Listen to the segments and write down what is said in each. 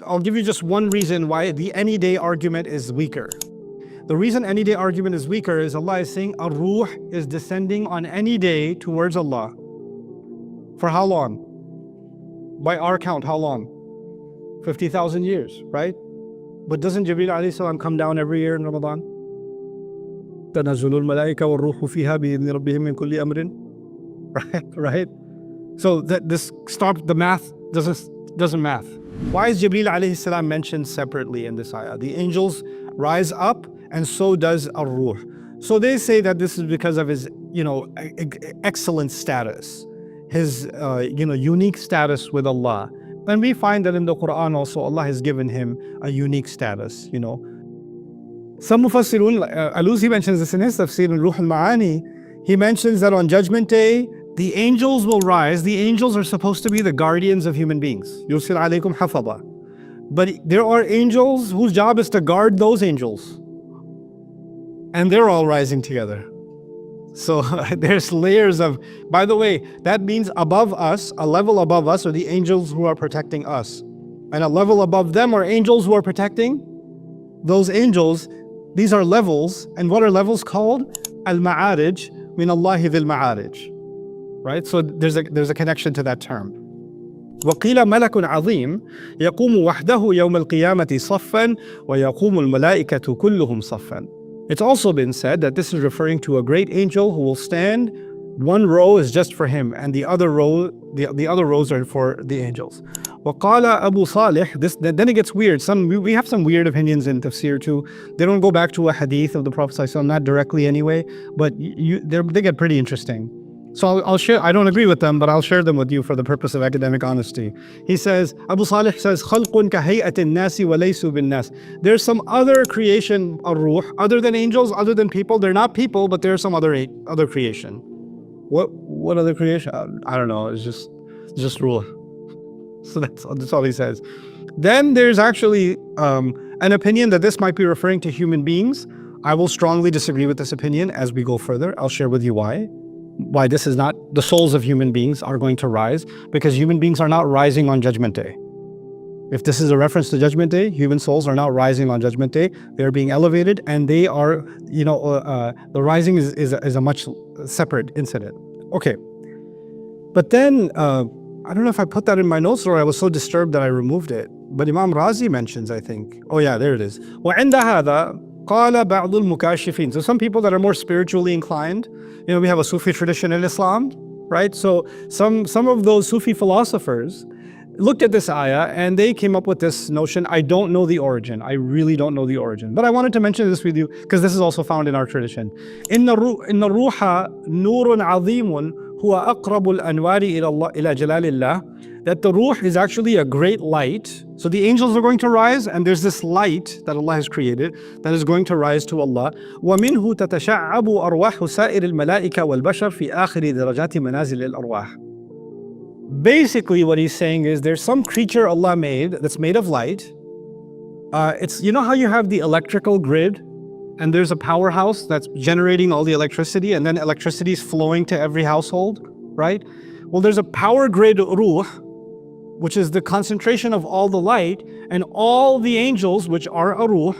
I'll give you just one reason why the any day argument is weaker. The reason any day argument is weaker is Allah is saying Ar-Ruh is descending on any day towards Allah. For how long? By our count, how long? 50,000 years, right? But doesn't Jibreel alayhi salam come down every year in Ramadan? تَنَزُّلُ الْمَلَائِكَ وَالْرُّوحُ فِيهَا بِإِذْنِ رَبِّهِمْ مِنْ كُلِّ أَمْرٍ. Right? So that this the math doesn't math. Why is Jibreel alayhi salam mentioned separately in this ayah? The angels rise up and so does Ar-Ruh. So they say that this is because of his, excellent status, his, unique status with Allah. And we find that in the Quran also, Allah has given him a unique status, Some Mufassirun, Alusi mentions this in his Tafsir, Ruh Al-Ma'arij. He mentions that on Judgment Day, the angels will rise. The angels are supposed to be the guardians of human beings. Yursil alaykum hafadha. But there are angels whose job is to guard those angels. And they're all rising together. So there's layers of, by the way, that means above us, a level above us are the angels who are protecting us. And a level above them are angels who are protecting those angels. These are levels. And what are levels called? Al-Ma'arij min Allahi dhil Ma'arij. Right? So there's a connection to that term. وقيل ملك عظيم يقوم وحده يوم القيامة صفا ويقوم الملائكة كلهم صفا. It's also been said that this is referring to a great angel who will stand. One row is just for him, and the other rows are for the angels. وقال أبو صالح. Then it gets weird. We have some weird opinions in Tafsir too. They don't go back to a hadith of the Prophet ﷺ, not directly anyway, but they get pretty interesting. So I'll share. I don't agree with them, but I'll share them with you for the purpose of academic honesty. He says, Abu Salih says, خَلْقٌ كَهَيْئَةِ النَّاسِ وَلَيْسُوا بِالنَّاسِ. There's some other creation, Ar-Ruh, other than angels, other than people. They're not people, but there's some other creation. What other creation? I don't know. It's just Ruh. So that's all he says. Then there's actually an opinion that this might be referring to human beings. I will strongly disagree with this opinion as we go further. I'll share with you why this is not, the souls of human beings are going to rise, because human beings are not rising on Judgment Day. If this is a reference to Judgment Day, human souls are not rising on Judgment Day. They're being elevated, and they are, the rising is a much separate incident. Okay. But then, I don't know if I put that in my notes or I was so disturbed that I removed it. But Imam Razi mentions, I think. Oh yeah, there it is. وَعِنْدَ هَذَا قال بعض المكاشفين. So some people that are more spiritually inclined, we have a Sufi tradition in Islam, right? So some of those Sufi philosophers looked at this ayah and they came up with this notion. I don't know the origin. I really don't know the origin. But I wanted to mention this with you because this is also found in our tradition. إن الروح نور عظيم هو أقرب الأنوار إلى جلال الله. That the Ruh is actually a great light. So the angels are going to rise, and there's this light that Allah has created that is going to rise to Allah. وَمِنْهُ تَتَشَعَّبُ أَرْوَاحُ سَائِرِ الْمَلَائِكَةِ وَالْبَشَرِ فِي آخِرِ دَرَجَاتِ مَنَازِلِ الْأَرْوَاحِ. Basically what he's saying is there's some creature Allah made that's made of light. It's, how you have the electrical grid and there's a powerhouse that's generating all the electricity, and then electricity is flowing to every household, right? Well, there's a power grid Ruh, which is the concentration of all the light, and all the angels, which are a Ruh,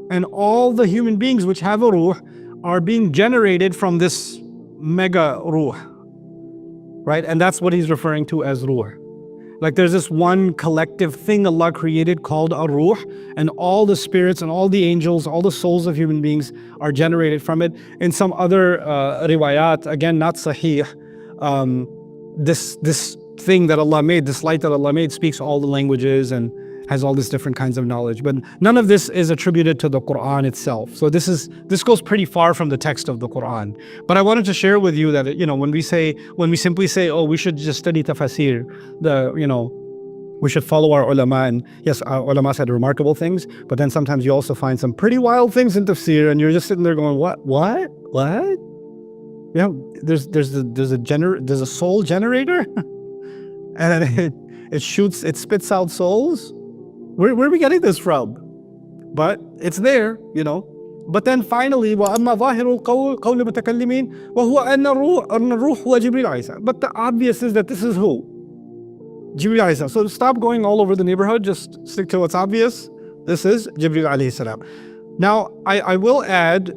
and all the human beings which have a Ruh, are being generated from this mega Ruh, right? And that's what he's referring to as Ruh. Like there's this one collective thing Allah created called Ar-Ruh, and all the spirits and all the angels, all the souls of human beings are generated from it. In some other riwayat, again not sahih, this thing that Allah made, this light that Allah made, speaks all the languages and has all these different kinds of knowledge. But none of this is attributed to the Quran itself. So this goes pretty far from the text of the Quran. But I wanted to share with you that, when we simply say, oh, we should just study tafsir, we should follow our ulama. And yes, our ulama said remarkable things, but then sometimes you also find some pretty wild things in tafsir, and you're just sitting there going, what? There's a soul generator, and it spits out souls. Where are we getting this from? But it's there, But then finally, وَأَمَّا ظَاهِرُ الْقَوْلِ مُتَكَلِّمِينَ وَهُوَ أَنَّ الرُّوحَ وَجِبْرِيلَ عِيسَى. But the obvious is that this is who? Jibreel alayhi salam. So stop going all over the neighborhood, just stick to what's obvious. This is Jibreel alayhi salam. Now, I will add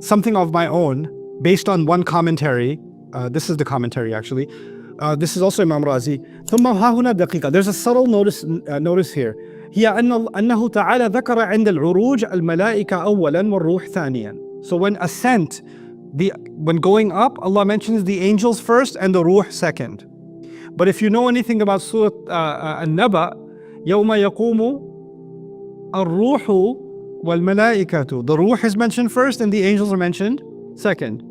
something of my own based on one commentary. This is the commentary actually. This is also Imam Razi. ثم ها هنا دقيقة. There's a subtle notice here. هي أنه تعالى ذكر عند العروج الملائكة أولا والروح ثانيا. So when ascent, when going up, Allah mentions the angels first and the ruh second. But if you know anything about Surah An-Naba, يوم يقوم الروح والملائكة. The ruh is mentioned first and the angels are mentioned second.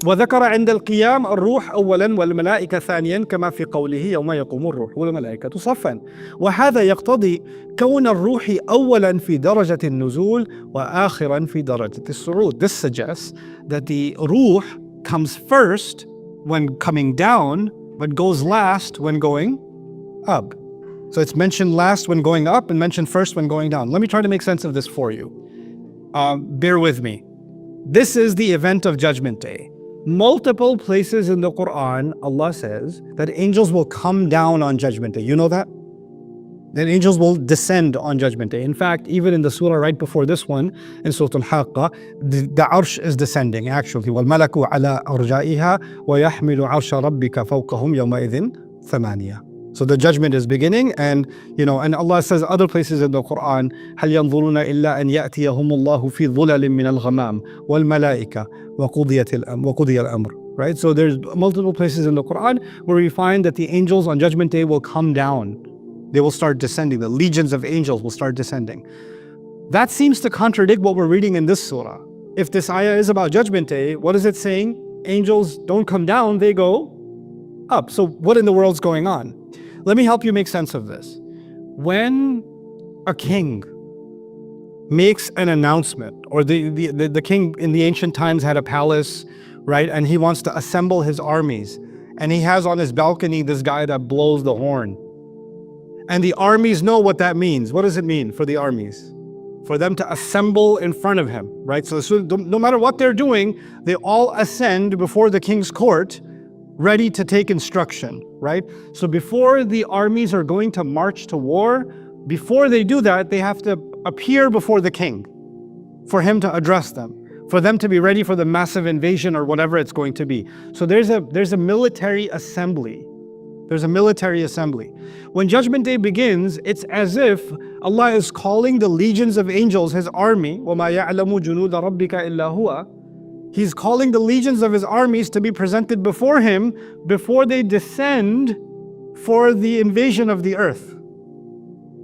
وذكر عند القيام الروح أولا والملائكة ثانيا كما في قوله يوم يقوم الروح والملائكة صفا. وهذا يقتضي كون الروح أولا في درجة النزول وآخرا في درجة الصعود. This suggests that the ruh comes first when coming down, but goes last when going up. So it's mentioned last when going up and mentioned first when going down. Let me try to make sense of this for you. Bear with me. This is the event of Judgment Day. Multiple places in the Quran, Allah says that angels will come down on Judgment Day. You know that? That angels will descend on Judgment Day. In fact, even in the surah right before this one, in Surah Al-Haqqa, the Arsh is descending actually. وَالْمَلَكُ عَلَىٰ أَرْجَائِهَا وَيَحْمِلُ عَرْشَ رَبِّكَ فَوْقَهُمْ يَوْمَئِذٍ ثَمَانِيَةٌ. So the judgment is beginning, and Allah says other places in the Quran, هل ينظرون إلا أن يأتيهم الله في ظلل من الغمام والملائكة وقضي الأمر. Right? So there's multiple places in the Quran where we find that the angels on Judgment Day will come down. They will start descending. The legions of angels will start descending. That seems to contradict what we're reading in this surah. If this ayah is about Judgment Day, what is it saying? Angels don't come down, they go up. So what in the world's going on? Let me help you make sense of this. When a king makes an announcement, or the king in the ancient times had a palace, right? And he wants to assemble his armies. And he has on his balcony this guy that blows the horn. And the armies know what that means. What does it mean for the armies? For them to assemble in front of him, right? So no matter what they're doing, they all ascend before the king's court, ready to take instruction, right? So before the armies are going to march to war, before they do that, they have to appear before the king for him to address them, for them to be ready for the massive invasion or whatever it's going to be. So there's a military assembly. There's a military assembly. When Judgment Day begins, it's as if Allah is calling the legions of angels, His army, وَمَا يَعْلَمُ جُنُودَ رَبِّكَ إِلَّا هُوَ. He's calling the legions of His armies to be presented before Him before they descend for the invasion of the earth.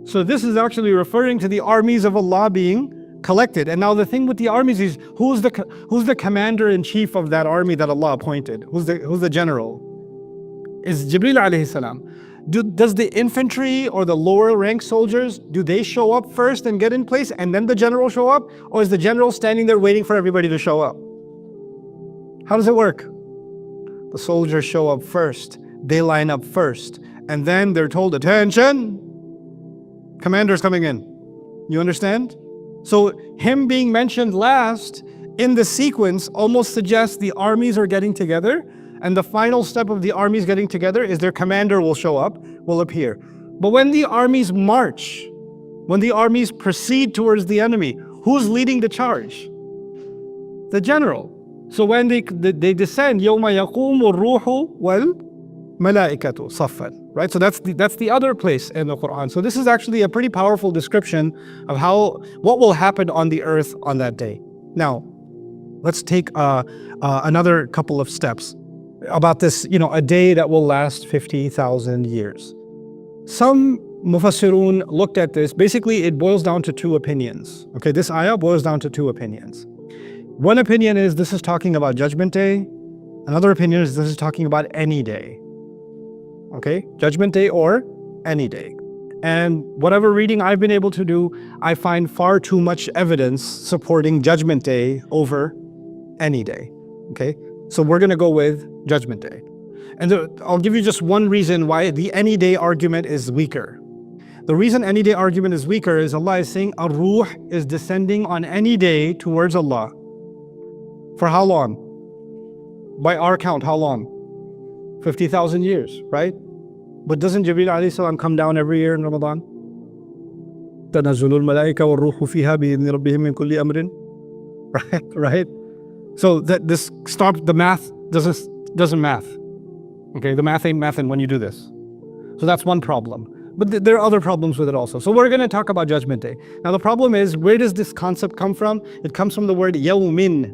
So this is actually referring to the armies of Allah being collected. And now the thing with the armies is, who's the commander-in-chief of that army that Allah appointed? Who's the general? Is Jibreel alayhi salam. Does the infantry or the lower rank soldiers, do they show up first and get in place and then the general show up? Or is the general standing there waiting for everybody to show up? How does it work? The soldiers show up first, they line up first, and then they're told, attention, commander's coming in. You understand? So him being mentioned last in the sequence almost suggests the armies are getting together, and the final step of the armies getting together is their commander will show up, will appear. But when the armies march, when the armies proceed towards the enemy, who's leading the charge? The general. So when they descend, يَوْمَ يَقُومُ الرُّوحُ وَالْمَلَائِكَةُ صَفًّا. Right? So that's the other place in the Quran. So this is actually a pretty powerful description of what will happen on the earth on that day. Now, let's take another couple of steps about this, a day that will last 50,000 years. Some Mufassirun looked at this. Basically, it boils down to two opinions. Okay, this ayah boils down to two opinions. One opinion is this is talking about Judgment Day. Another opinion is this is talking about any day. Okay, Judgment Day or any day. And whatever reading I've been able to do, I find far too much evidence supporting Judgment Day over any day. Okay, so we're going to go with Judgment Day. And I'll give you just one reason why the any day argument is weaker. The reason any day argument is weaker is Allah is saying Ar-Ruh is descending on any day towards Allah. For how long? By our count, how long? 50,000 years, right? But doesn't Jibreel alayhi salam come down every year in Ramadan? تنزل الملائكة والروح فيها بإذن ربهم من كل أمر. Right? So that this the math doesn't math. Okay, the math ain't mathing when you do this. So that's one problem. But there are other problems with it also. So we're going to talk about Judgment Day. Now the problem is, where does this concept come from? It comes from the word yawmin.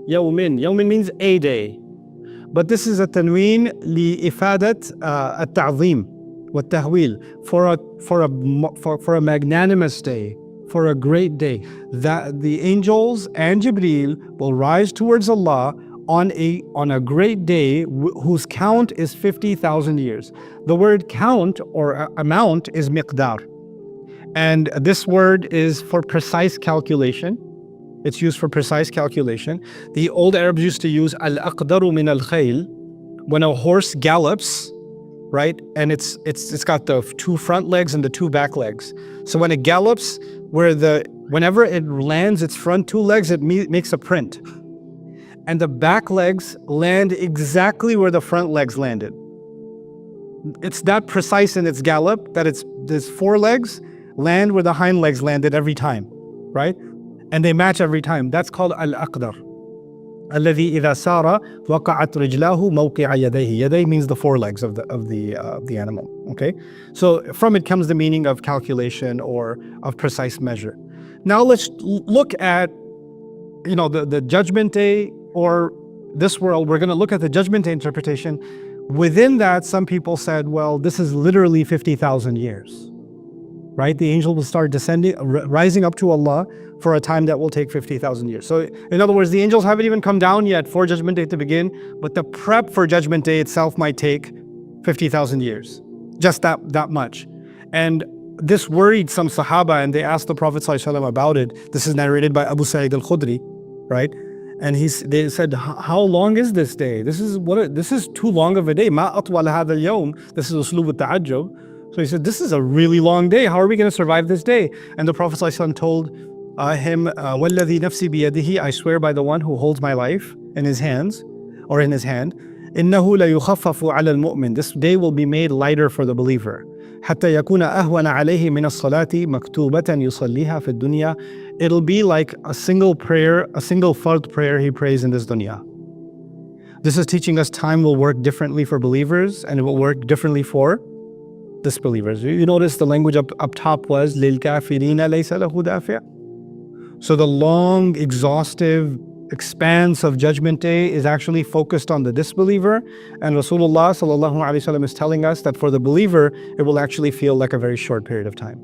Yawmin. Yawmin means a day. But this is a tanween li-ifadat at-ta'zim wa tahwil, for a magnanimous day, for a great day, that the angels and Jibreel will rise towards Allah on a great day whose count is 50,000 years. The word count or amount is miqdar. And this word is for precise calculation. It's used for precise calculation. The old Arabs used to use al-aqdaru min al-khayl. When a horse gallops, right, and it's got the two front legs and the two back legs. So when it gallops, whenever it lands its front two legs, it makes a print. And the back legs land exactly where the front legs landed. It's that precise in its gallop that these four legs land where the hind legs landed every time, right? And they match every time. That's called al-aqdar. الذي إذا سار وقعت رجلاه موقع يديه. يديه means the four-legs of the animal. Okay, so from it comes the meaning of calculation or of precise measure. Now let's look at, the Judgment Day or this world. We're going to look at the Judgment Day interpretation. Within that, some people said, well, this is literally 50,000 years. Right? The angel will start descending, rising up to Allah for a time that will take 50,000 years. So in other words, the angels haven't even come down yet for Judgment Day to begin, but the prep for Judgment Day itself might take 50,000 years. Just that much. And this worried some Sahaba, and they asked the Prophet ﷺ about it. This is narrated by Abu Sa'id al-Khudri, right? And they said, how long is this day? This is too long of a day. Ma atwal hadha al-yawm. This is uslub al-ta'ajjub. So he said, this is a really long day. How are we going to survive this day? And the Prophet ﷺ told him, وَالَّذِي نَفْسِي بِيَدِهِ, I swear by the one who holds my life in his hands, or in his hand, إِنَّهُ لَيُخَفَّفُ عَلَى الْمُؤْمِنِ, this day will be made lighter for the believer. حَتَّى يَكُونَ أَهْوَنَ عَلَيْهِ مِنَ الصَّلَاةِ مَكْتُوبَةً يُصَلِّيهَا فِي الدُّنْيَا. It'll be like a single prayer, a single fard prayer he prays in this dunya. This is teaching us time will work differently for believers, and it will work differently for disbelievers. You notice the language up top was لِلْكَافِرِينَ لَيْسَ لَهُ دَافِعٌ. So the long, exhaustive expanse of Judgment Day is actually focused on the disbeliever, and Rasulullah sallallahu alaihi wasallam is telling us that for the believer, it will actually feel like a very short period of time,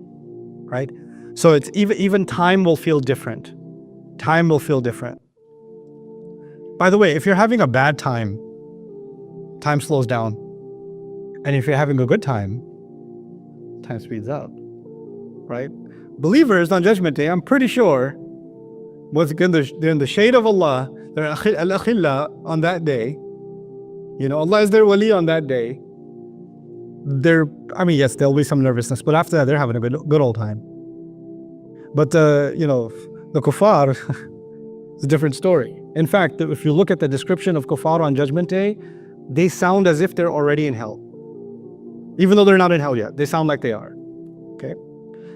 right? So it's even time will feel different. Time will feel different. By the way, if you're having a bad time, time slows down. And if you're having a good time speeds up, right? Believers on Judgment Day, I'm pretty sure, they're in the shade of Allah. They're al-akhilla on that day. Allah is their wali on that day. Yes, there'll be some nervousness, but after that, they're having a good old time. But the kuffar is a different story. In fact, if you look at the description of kuffar on Judgment Day, they sound as if they're already in hell. Even though they're not in hell yet, they sound like they are. Okay?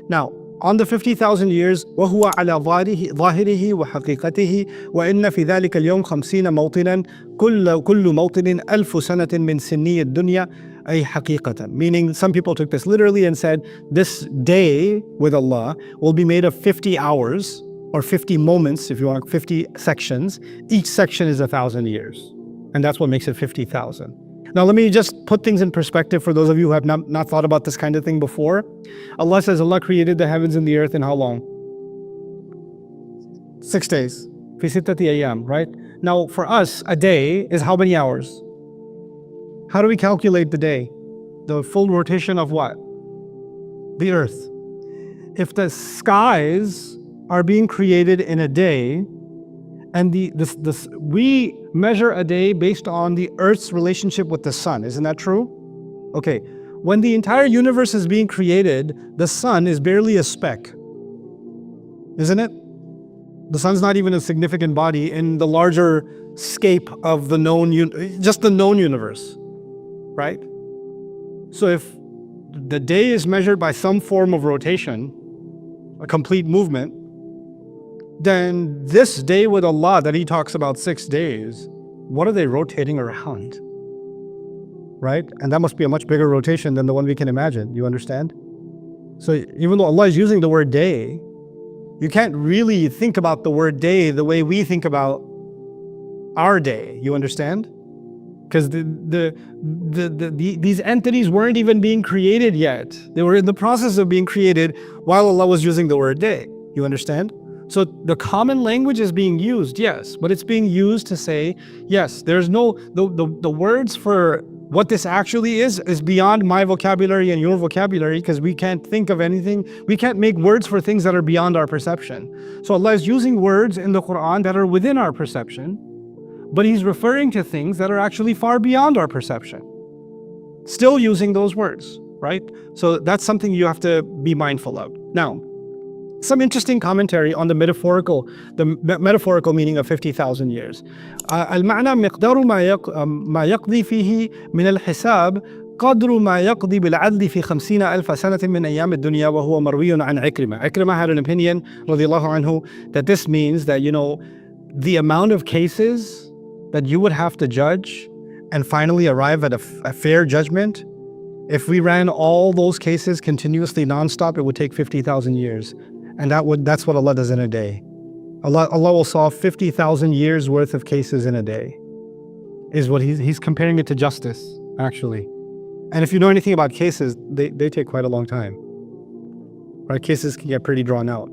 Now, on the 50,000 years, وَهُوَ عَلَى ظَاهِرِهِ وَحَقِيقَتِهِ وَإِنَّ فِي ذَلِكَ الْيَوْمِ 50 مَوْطِنًا كُلُّ مَوْطِنٍ أَلْفُ سَنَةٍ مِّن سِنِّيِ الدُّنْيَا أي حقيقة. Meaning, some people took this literally and said, this day with Allah will be made of 50 hours, or 50 moments, if you want, 50 sections. Each section is 1,000 years. And that's what makes it 50,000. Now, let me just put things in perspective for those of you who have not thought about this kind of thing before. Allah says Allah created the heavens and the earth in how long? 6 days. Fi sittati ayyam, right? Now, for us, a day is how many hours? How do we calculate the day? The full rotation of what? The earth. If the skies are being created in a day, and we measure a day based on the Earth's relationship with the sun. Isn't that true? Okay. When the entire universe is being created, the sun is barely a speck. Isn't it? The sun's not even a significant body in the larger scape of the known, just the known universe. Right? So if the day is measured by some form of rotation, a complete movement, then this day with Allah that he talks about 6 days, what are they rotating around? Right? And that must be a much bigger rotation than the one we can imagine. You understand? So even though Allah is using the word day, you can't really think about the word day the way we think about our day. You understand? Because these entities weren't even being created yet. They were in the process of being created while Allah was using the word day. You understand? So the common language is being used, yes, but it's being used to say, yes, there's no, the words for what this actually is beyond my vocabulary and your vocabulary, because we can't think of anything. We can't make words for things that are beyond our perception. So Allah is using words in the Quran that are within our perception, but He's referring to things that are actually far beyond our perception. Still using those words, right? So that's something you have to be mindful of. Now, some interesting commentary on the metaphorical meaning of 50,000 years. المعنى مقدار ما يقضي فيه من الحساب قدر ما يقضي بالعدل في 50,000 سنة من أيام الدنيا وهو مروي عن عكرمة. Ikrimah had an opinion, رضي الله عنه, that this means that, the amount of cases that you would have to judge and finally arrive at a fair judgment, if we ran all those cases continuously nonstop, it would take 50,000 years. And that's what Allah does in a day. Allah will solve 50,000 years worth of cases in a day. Is what he's comparing it to justice, actually. And if you know anything about cases, they take quite a long time. Right? Cases can get pretty drawn out.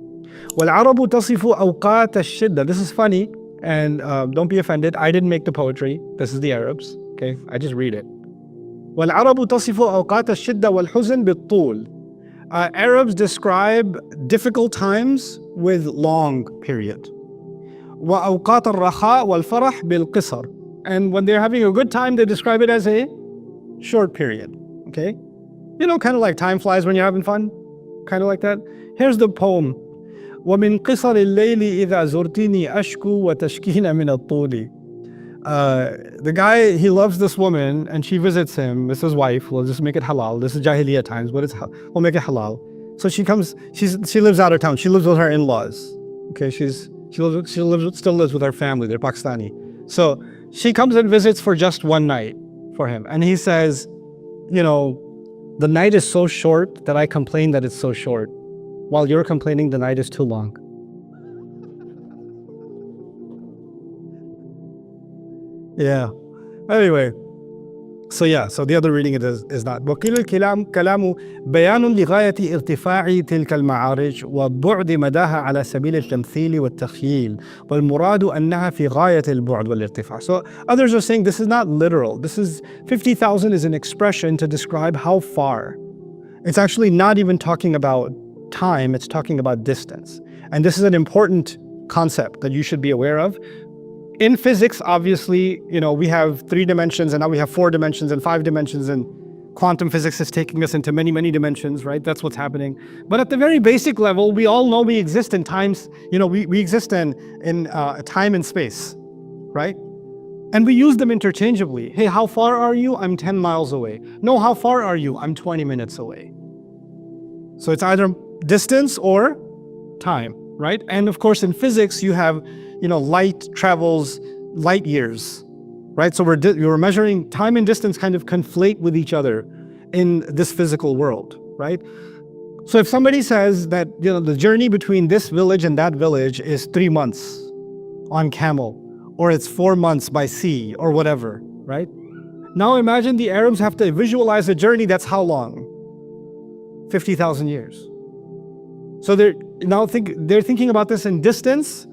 وَالْعَرَبُ تَصِفُ أَوْقَاتَ الشِّدَّةِ. This is funny, and don't be offended. I didn't make the poetry. This is the Arabs. Okay? I just read it. وَالْعَرَبُ تَصِفُ أَوْقَاتَ الشِّدَّةِ وَالْحُزْنِ بِالطُّولِ. Arabs describe difficult times with long period. وَأَوْقَاتَ الرَّخَاءِ وَالْفَرَحِ بِالْقِصَرِ. And when they're having a good time, they describe it as a short period. Okay? Kind of like time flies when you're having fun. Kind of like that. Here's the poem. وَمِنْ قِصَرِ اللَّيْلِ إِذَا زُرْتِنِي أَشْكُو وَتَشْكِينَ مِنَ الطُّولِ. The guy, he loves this woman and she visits him. It's his wife. We'll just make it halal. This is Jahiliyyah times, but we'll make it halal. So she lives out of town. She lives with her in-laws. Okay, she still lives with her family. They're Pakistani. So she comes and visits for just one night for him. And he says, the night is so short that I complain that it's so short, while you're complaining the night is too long. Yeah. Anyway, so the other reading is not. وقيل الكلام بيان لغاية ارتفاع تلك المعارج وبعد مداها على سبيل التمثيل والتخيل والمراد أنها في غاية البعد والارتفاع. So others are saying this is not literal. 50,000 is an expression to describe how far. It's actually not even talking about time, it's talking about distance. And this is an important concept that you should be aware of. In physics, obviously, we have 3 dimensions and now we have 4 dimensions and 5 dimensions, and quantum physics is taking us into many, many dimensions, right? That's what's happening. But at the very basic level, we all know we exist in times, we exist in time and space, right? And we use them interchangeably. Hey, how far are you? I'm 10 miles away. No, how far are you? I'm 20 minutes away. So it's either distance or time, right? And of course, in physics, you have light travels light years, right? So we're measuring time and distance kind of conflate with each other in this physical world, right? So if somebody says that, the journey between this village and that village is 3 months on camel, or it's 4 months by sea, or whatever, right? Now imagine the Arabs have to visualize a journey that's how long? 50,000 years. So they're thinking about this in distance,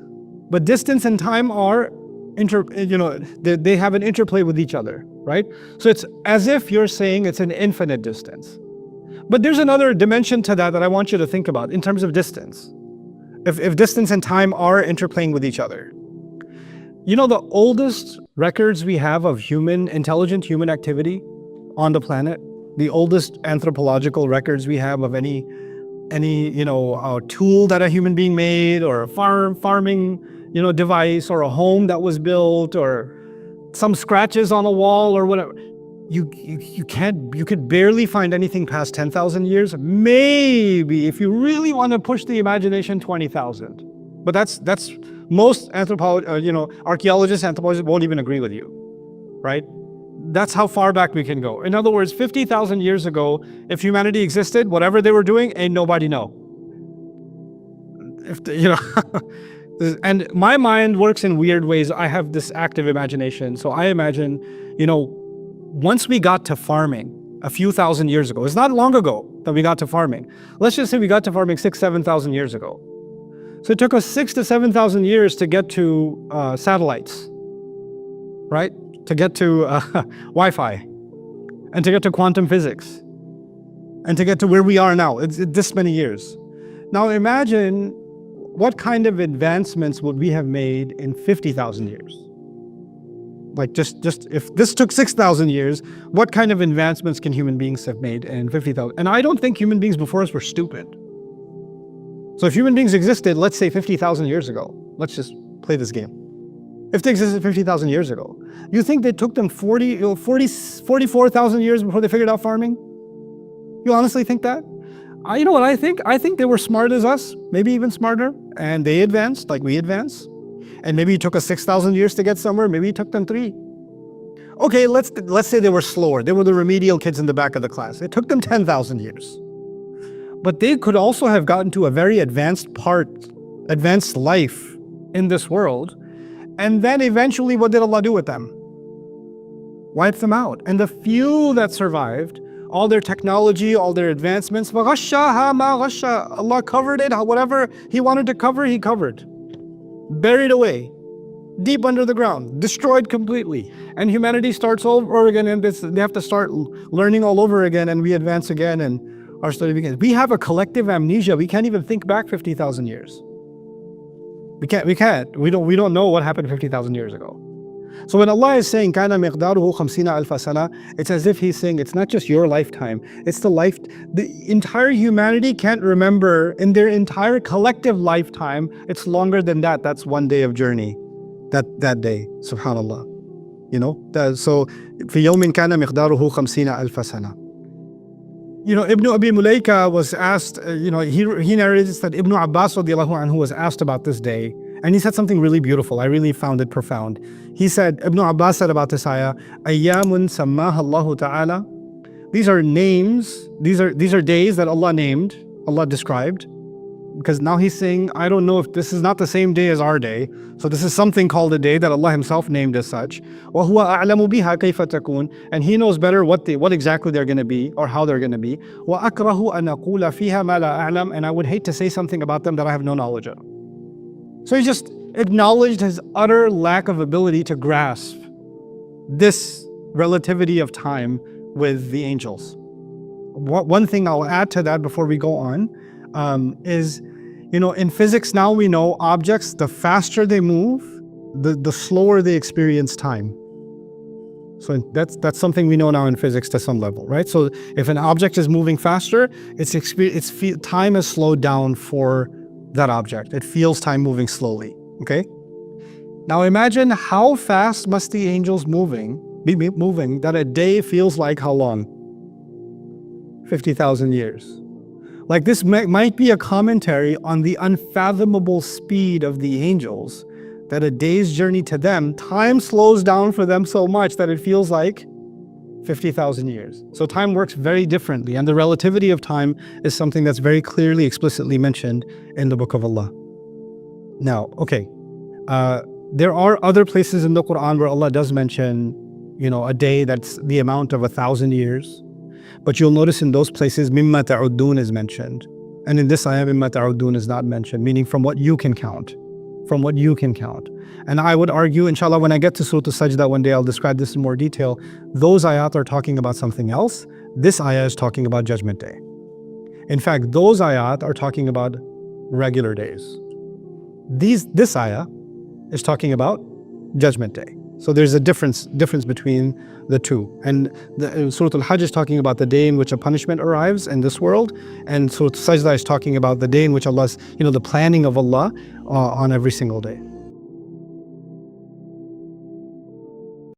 but distance and time are, they have an interplay with each other, right? So it's as if you're saying it's an infinite distance. But there's another dimension to that I want you to think about in terms of distance. If distance and time are interplaying with each other. The oldest records we have of intelligent human activity on the planet, the oldest anthropological records we have of any tool that a human being made, or a farming device, or a home that was built, or some scratches on a wall or whatever. you could barely find anything past 10,000 years. Maybe, if you really want to push the imagination, 20,000. But that's most archaeologists, anthropologists won't even agree with you, right? That's how far back we can go. In other words, 50,000 years ago, if humanity existed, whatever they were doing, ain't nobody know. And my mind works in weird ways. I have this active imagination. So I imagine, once we got to farming a few thousand years ago, it's not long ago that we got to farming. Let's just say we got to farming 7,000 years ago. So it took us 6,000 to 7,000 years to get to satellites, right? To get to Wi-Fi, and to get to quantum physics, and to get to where we are now. It's this many years. Now imagine what kind of advancements would we have made in 50,000 years? Like just if this took 6,000 years, what kind of advancements can human beings have made in 50,000? And I don't think human beings before us were stupid. So if human beings existed, let's say 50,000 years ago, let's just play this game. If they existed 50,000 years ago, you think they took them 44,000 years before they figured out farming? You honestly think that? You know what I think? I think they were smart as us, maybe even smarter, and they advanced like we advance. And maybe it took us 6,000 years to get somewhere, maybe it took them 3. Okay, let's say they were slower. They were the remedial kids in the back of the class. It took them 10,000 years. But they could also have gotten to a very advanced life in this world. And then eventually, what did Allah do with them? Wiped them out. And the few that survived, all their technology, all their advancements, Allah covered it, whatever He wanted to cover, He covered. Buried away, deep under the ground, destroyed completely. And humanity starts over again, and they have to start learning all over again, and we advance again, and our study begins. We have a collective amnesia. We can't even think back 50,000 years. We can't. We don't know what happened 50,000 years ago. So when Allah is saying kana miqdaruhu 50 alf sana, it's as if He's saying it's not just your lifetime, it's the entire humanity can't remember in their entire collective lifetime. It's longer than that. That's one day of journey. That day, subhanallah. So في يوم كان مقداره 50 ألف سنة. Ibn Abi Mulaika was asked, he narrates that Ibn Abbas radiallahu anhu was asked about this day, and he said something really beautiful. I really found it profound. He said, Ibn Abbas said about this ayah, Ayyamun sammaha Allahu ta'ala. These are names, these are days that Allah named, Allah described, because now He's saying, I don't know if this is not the same day as our day. So this is something called a day that Allah Himself named as such. وَهُوَ أَعْلَمُ بِهَا كَيْفَ تَكُونَ. And He knows better what exactly they're going to be or how they're going to be. وَأَكْرَهُ أَنْ أَقُولَ فِيهَا مَا لَا أَعْلَمُ. And I would hate to say something about them that I have no knowledge of. So He just acknowledged His utter lack of ability to grasp this relativity of time with the angels. One thing I'll add to that before we go on is, in physics now we know objects, the faster they move, the slower they experience time. So that's something we know now in physics to some level, right? So if an object is moving faster, time is slowed down for that object. It feels time moving slowly, okay? Now imagine how fast must the angels be moving that a day feels like how long? 50,000 years. Like this might be a commentary on the unfathomable speed of the angels, that a day's journey to them, time slows down for them so much that it feels like 50,000 years. So time works very differently, and the relativity of time is something that's very clearly, explicitly mentioned in the Book of Allah. Now, okay, there are other places in the Quran where Allah does mention, a day that's the amount of 1,000 years. But you'll notice in those places, mimma ta'uddun is mentioned. And in this ayah, mimma ta'uddun is not mentioned, meaning from what you can count. From what you can count. And I would argue, inshallah, when I get to Surah Al-Sajdah one day, I'll describe this in more detail. Those ayat are talking about something else. This ayah is talking about Judgment Day. In fact, those ayat are talking about regular days. This ayah is talking about Judgment Day. So there's a difference between the two. And Surah Al-Hajj is talking about the day in which a punishment arrives in this world, and Surah Al-Sajdah is talking about the day in which Allah's, the planning of Allah on every single day.